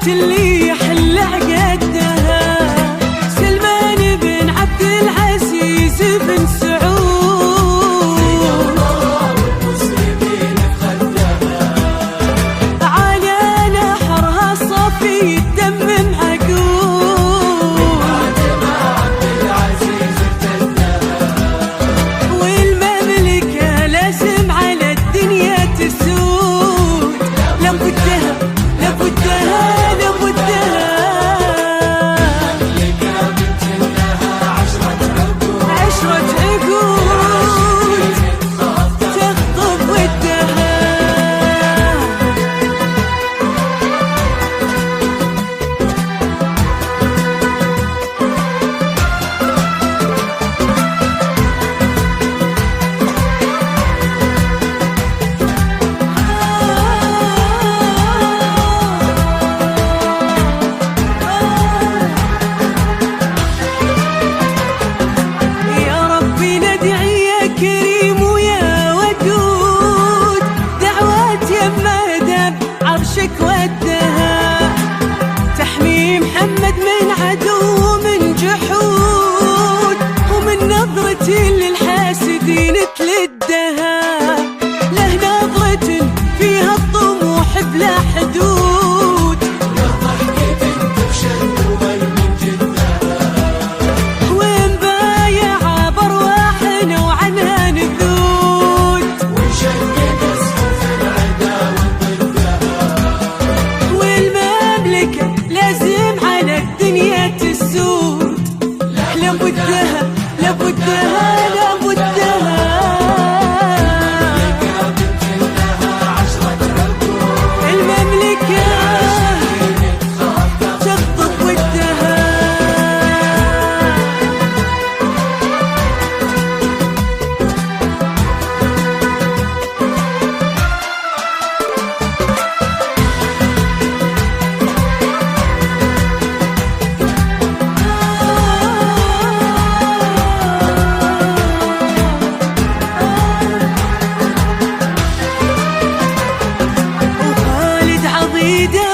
البيت اللي يحل عقدها، سلمان بن عبد العزيز بن سعود، والمسلمين خدها على نحرها صافي الدم معقود، بعد ما عبد العزيز ارتدها، والمملكة لازم على الدنيا تسود، لابدها لابدها لابدها، المملكة بنت لها عشرة عقود تخطب ودها. ودها تحمي محمد من عدو ومن جحود، ومن نظرة للحاسدين تلدها، له نظرة فيها الطموح بلا حدود، له ضحكة تبشر من جدها، ومبايعة بارواحنا وعنها نذود، ونشقق صفوف العدا لازم على الدنيا تسود، لابدها لابدها لابدها، المملكة تخطف ودها.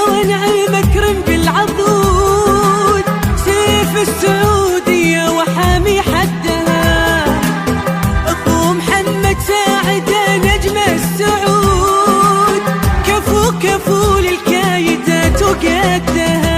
ونعيم أكرم بالعضود، سيف السعودية وحامي حدها، أخو محمد ساعد نجم السعود، كفو كفو للكايدات وقدها.